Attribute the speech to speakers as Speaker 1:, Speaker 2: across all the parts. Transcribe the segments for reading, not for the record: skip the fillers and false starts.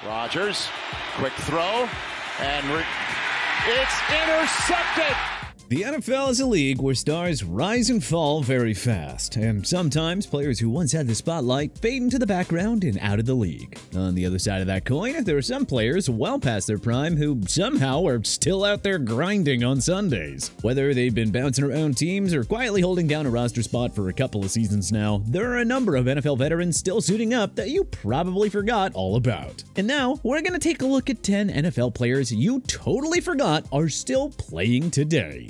Speaker 1: Rodgers, quick throw, and it's intercepted.
Speaker 2: The NFL is a league where stars rise and fall very fast, and sometimes players who once had the spotlight fade into the background and out of the league. On the other side of that coin, there are some players well past their prime who somehow are still out there grinding on Sundays. Whether they've been bouncing around teams or quietly holding down a roster spot for a couple of seasons now, there are a number of NFL veterans still suiting up that you probably forgot all about. And now, we're going to take a look at 10 NFL players you totally forgot are still playing today.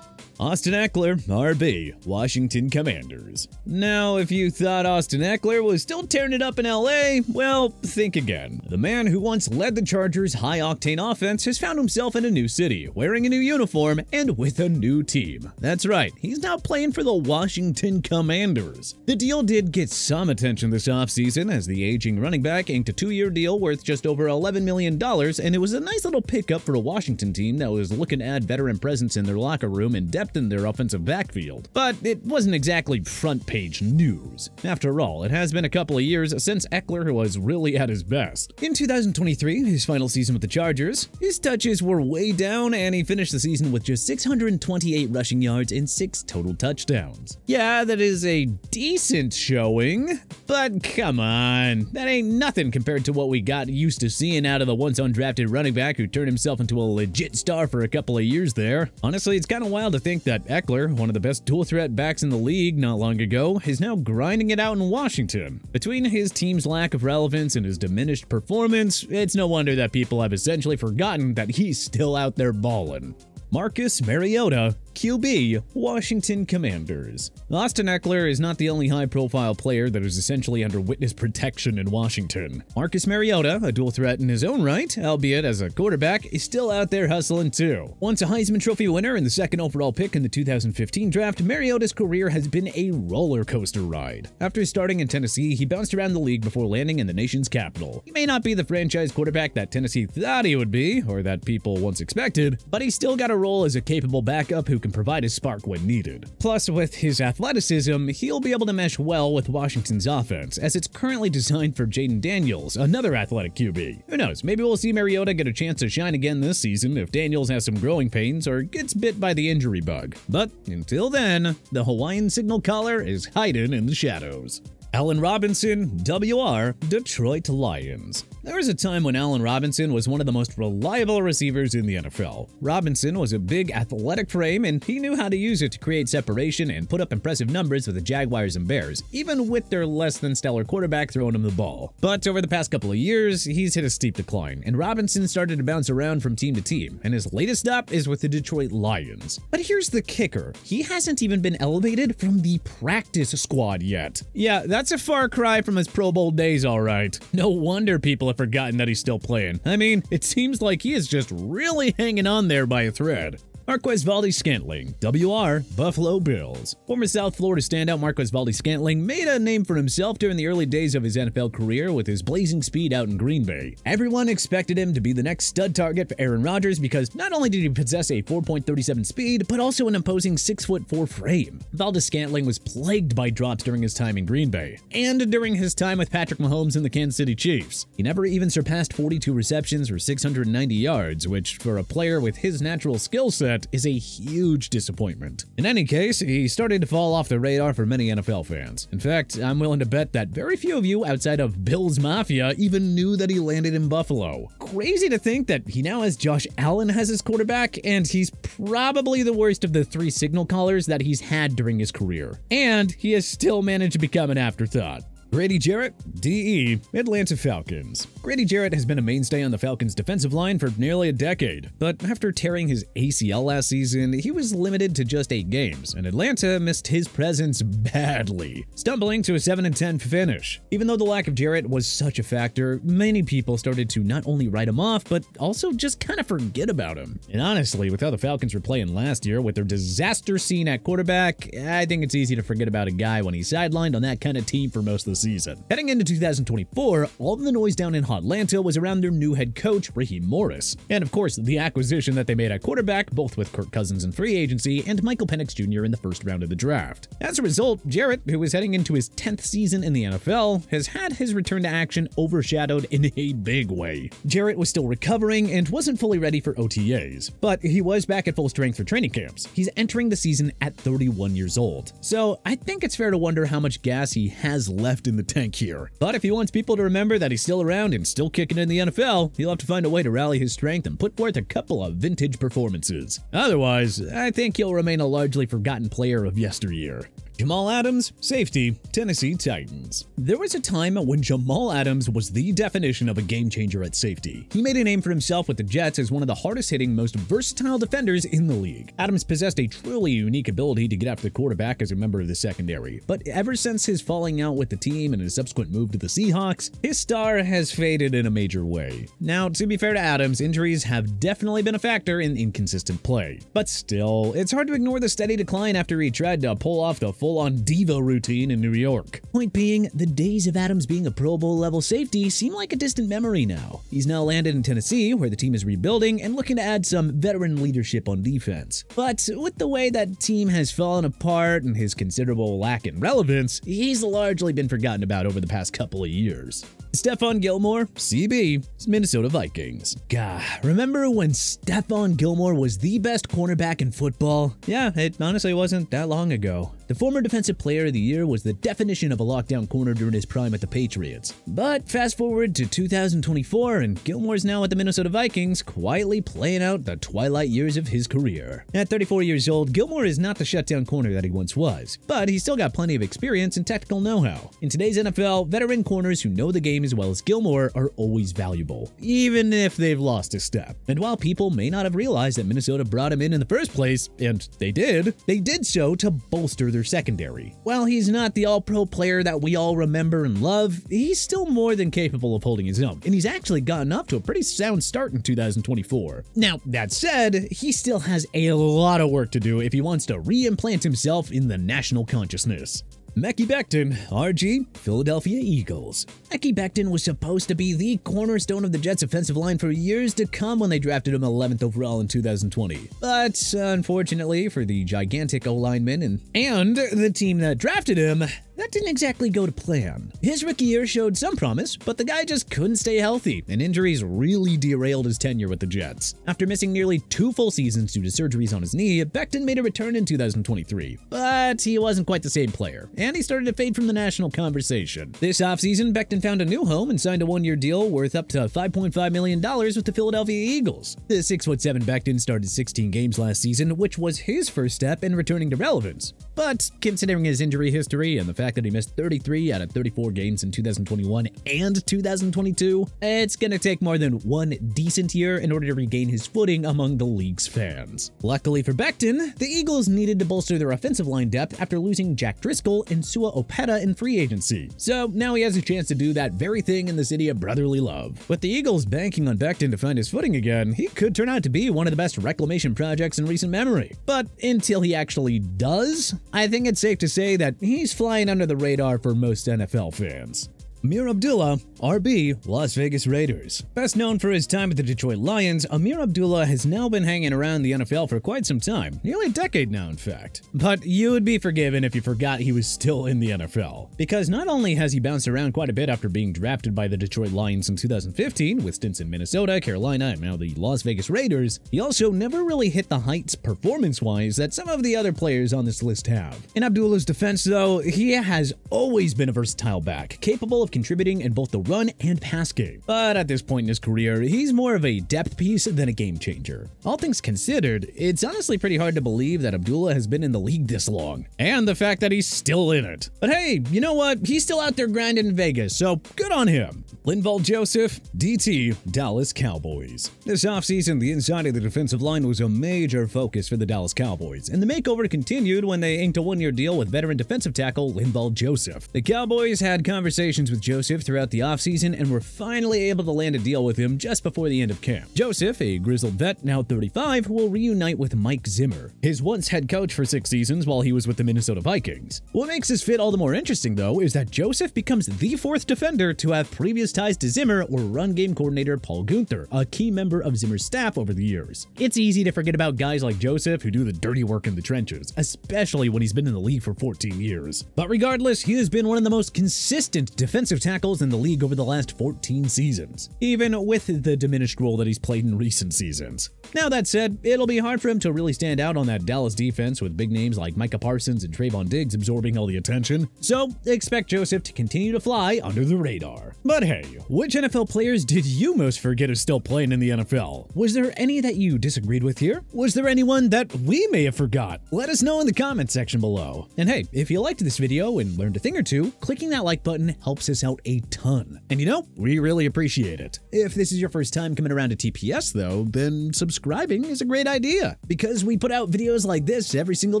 Speaker 2: Austin Ekeler, RB, Washington Commanders. Now, if you thought Austin Ekeler was still tearing it up in LA, well, think again. The man who once led the Chargers' high-octane offense has found himself in a new city, wearing a new uniform, and with a new team. That's right, he's now playing for the Washington Commanders. The deal did get some attention this offseason as the aging running back inked a 2-year deal worth just over $11 million, and it was a nice little pickup for a Washington team that was looking to add veteran presence in their locker room and depth in their offensive backfield. But it wasn't exactly front-page news. After all, it has been a couple of years since Ekeler was really at his best. In 2023, his final season with the Chargers, his touches were way down and he finished the season with just 628 rushing yards and 6 total touchdowns. Yeah, that is a decent showing, but come on, that ain't nothing compared to what we got used to seeing out of the once undrafted running back who turned himself into a legit star for a couple of years there. Honestly, it's kind of wild to think that Ekeler, one of the best dual-threat backs in the league not long ago, is now grinding it out in Washington. Between his team's lack of relevance and his diminished performance, it's no wonder that people have essentially forgotten that he's still out there balling. Marcus Mariota, QB, Washington Commanders. Austin Ekeler is not the only high-profile player that is essentially under witness protection in Washington. Marcus Mariota, a dual threat in his own right, albeit as a quarterback, is still out there hustling too. Once a Heisman Trophy winner and the second overall pick in the 2015 draft, Mariota's career has been a roller coaster ride. After starting in Tennessee, he bounced around the league before landing in the nation's capital. He may not be the franchise quarterback that Tennessee thought he would be, or that people once expected, but he's still got a role as a capable backup who can provide a spark when needed. Plus, with his athleticism, he'll be able to mesh well with Washington's offense, as it's currently designed for Jaden Daniels, another athletic QB. Who knows, maybe we'll see Mariota get a chance to shine again this season if Daniels has some growing pains or gets bit by the injury bug. But until then, the Hawaiian signal caller is hiding in the shadows. Allen Robinson, WR, Detroit Lions. There was a time when Allen Robinson was one of the most reliable receivers in the NFL. Robinson was a big athletic frame and he knew how to use it to create separation and put up impressive numbers with the Jaguars and Bears, even with their less than stellar quarterback throwing him the ball. But over the past couple of years, he's hit a steep decline, and Robinson started to bounce around from team to team, and his latest stop is with the Detroit Lions. But here's the kicker. He hasn't even been elevated from the practice squad yet. Yeah, that's a far cry from his Pro Bowl days, alright. No wonder people have forgotten that he's still playing. I mean, it seems like he is just really hanging on there by a thread. Marquez Valdes-Scantling, WR, Buffalo Bills. Former South Florida standout Marquez Valdes-Scantling made a name for himself during the early days of his NFL career with his blazing speed out in Green Bay. Everyone expected him to be the next stud target for Aaron Rodgers because not only did he possess a 4.37 speed, but also an imposing 6'4" frame. Valdes-Scantling was plagued by drops during his time in Green Bay, and during his time with Patrick Mahomes and the Kansas City Chiefs. He never even surpassed 42 receptions or 690 yards, which for a player with his natural skill set is a huge disappointment. In any case, he started to fall off the radar for many NFL fans. In fact, I'm willing to bet that very few of you outside of Bills Mafia even knew that he landed in Buffalo. Crazy to think that he now has Josh Allen as his quarterback, and he's probably the worst of the 3 signal callers that he's had during his career. And he has still managed to become an afterthought. Grady Jarrett, DE, Atlanta Falcons. Grady Jarrett has been a mainstay on the Falcons' defensive line for nearly a decade, but after tearing his ACL last season, he was limited to just 8 games, and Atlanta missed his presence badly, stumbling to a 7-10 finish. Even though the lack of Jarrett was such a factor, many people started to not only write him off, but also just kind of forget about him. And honestly, with how the Falcons were playing last year with their disaster scene at quarterback, I think it's easy to forget about a guy when he's sidelined on that kind of team for most of the season. Heading into 2024, all of the noise down in Atlanta was around their new head coach, Raheem Morris. And of course, the acquisition that they made at quarterback, both with Kirk Cousins in free agency and Michael Penix Jr. in the first round of the draft. As a result, Jarrett, who is heading into his 10th season in the NFL, has had his return to action overshadowed in a big way. Jarrett was still recovering and wasn't fully ready for OTAs, but he was back at full strength for training camps. He's entering the season at 31 years old. So I think it's fair to wonder how much gas he has left in the tank here. But if he wants people to remember that he's still around and still kicking in the NFL, he'll have to find a way to rally his strength and put forth a couple of vintage performances. Otherwise, I think he'll remain a largely forgotten player of yesteryear. Jamal Adams, safety, Tennessee Titans. There was a time when Jamal Adams was the definition of a game changer at safety. He made a name for himself with the Jets as one of the hardest hitting, most versatile defenders in the league. Adams possessed a truly unique ability to get after the quarterback as a member of the secondary. But ever since his falling out with the team and his subsequent move to the Seahawks, his star has faded in a major way. Now, to be fair to Adams, injuries have definitely been a factor in inconsistent play. But still, it's hard to ignore the steady decline after he tried to pull off the full-on diva routine in New York. Point being, the days of Adams being a Pro Bowl level safety seem like a distant memory now. He's now landed in Tennessee, where the team is rebuilding and looking to add some veteran leadership on defense. But with the way that team has fallen apart and his considerable lack in relevance, he's largely been forgotten about over the past couple of years. Stephon Gilmore, CB, Minnesota Vikings. Gah, remember when Stephon Gilmore was the best cornerback in football? Yeah, it honestly wasn't that long ago. The former Defensive Player of the Year was the definition of a lockdown corner during his prime at the Patriots. But fast forward to 2024 and Gilmore's now at the Minnesota Vikings, quietly playing out the twilight years of his career. At 34 years old, Gilmore is not the shutdown corner that he once was, but he's still got plenty of experience and technical know-how. In today's NFL, veteran corners who know the game as well as Gilmore are always valuable, even if they've lost a step. And while people may not have realized that Minnesota brought him in the first place, and they did so to bolster their secondary. While he's not the all-pro player that we all remember and love, he's still more than capable of holding his own, and he's actually gotten up to a pretty sound start in 2024. Now, that said, he still has a lot of work to do if he wants to re-implant himself in the national consciousness. Mekhi Becton, RG, Philadelphia Eagles. Mekhi Becton was supposed to be the cornerstone of the Jets' offensive line for years to come when they drafted him 11th overall in 2020. But unfortunately for the gigantic O-lineman and the team that drafted him, that didn't exactly go to plan. His rookie year showed some promise, but the guy just couldn't stay healthy, and injuries really derailed his tenure with the Jets. After missing nearly 2 full seasons due to surgeries on his knee, Becton made a return in 2023. But he wasn't quite the same player, and he started to fade from the national conversation. This offseason, Becton found a new home and signed a 1-year deal worth up to $5.5 million with the Philadelphia Eagles. The 6'7" Becton started 16 games last season, which was his first step in returning to relevance. But considering his injury history and the fact that he missed 33 out of 34 games in 2021 and 2022, it's gonna take more than one decent year in order to regain his footing among the league's fans. Luckily for Becton, the Eagles needed to bolster their offensive line depth after losing Jack Driscoll and Sua Opeta in free agency. So now he has a chance to do that very thing in the city of brotherly love. With the Eagles banking on Becton to find his footing again, he could turn out to be one of the best reclamation projects in recent memory. But until he actually does, I think it's safe to say that he's flying under the radar for most NFL fans. Amir Abdullah, RB, Las Vegas Raiders. Best known for his time with the Detroit Lions, Amir Abdullah has now been hanging around the NFL for quite some time, nearly a decade now in fact. But you would be forgiven if you forgot he was still in the NFL. Because not only has he bounced around quite a bit after being drafted by the Detroit Lions in 2015, with stints in Minnesota, Carolina, and now the Las Vegas Raiders, he also never really hit the heights performance-wise that some of the other players on this list have. In Abdullah's defense though, he has always been a versatile back, capable of contributing in both the run and pass game. But at this point in his career, he's more of a depth piece than a game changer. All things considered, it's honestly pretty hard to believe that Abdullah has been in the league this long, and the fact that he's still in it. But hey, you know what? He's still out there grinding in Vegas, so good on him. Linval Joseph, DT, Dallas Cowboys. This offseason, the inside of the defensive line was a major focus for the Dallas Cowboys, and the makeover continued when they inked a one-year deal with veteran defensive tackle Linval Joseph. The Cowboys had conversations with Joseph throughout the offseason and were finally able to land a deal with him just before the end of camp. Joseph, a grizzled vet now 35, will reunite with Mike Zimmer, his once head coach for 6 seasons while he was with the Minnesota Vikings. What makes this fit all the more interesting, though, is that Joseph becomes the 4th defender to have previous ties to Zimmer or run game coordinator Paul Guenther, a key member of Zimmer's staff over the years. It's easy to forget about guys like Joseph who do the dirty work in the trenches, especially when he's been in the league for 14 years. But regardless, he has been one of the most consistent defensive tackles in the league over the last 14 seasons, even with the diminished role that he's played in recent seasons. Now that said, it'll be hard for him to really stand out on that Dallas defense with big names like Micah Parsons and Trayvon Diggs absorbing all the attention, so expect Joseph to continue to fly under the radar. But hey, which NFL players did you most forget is still playing in the NFL? Was there any that you disagreed with here? Was there anyone that we may have forgot? Let us know in the comment section below. And hey, if you liked this video and learned a thing or two, clicking that like button helps us out a ton. And you know, we really appreciate it. If this is your first time coming around to TPS though, then subscribing is a great idea, because we put out videos like this every single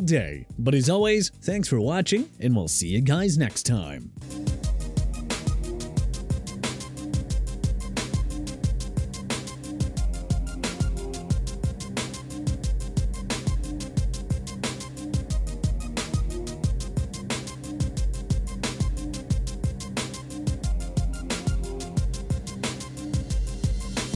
Speaker 2: day. But as always, thanks for watching, and we'll see you guys next time.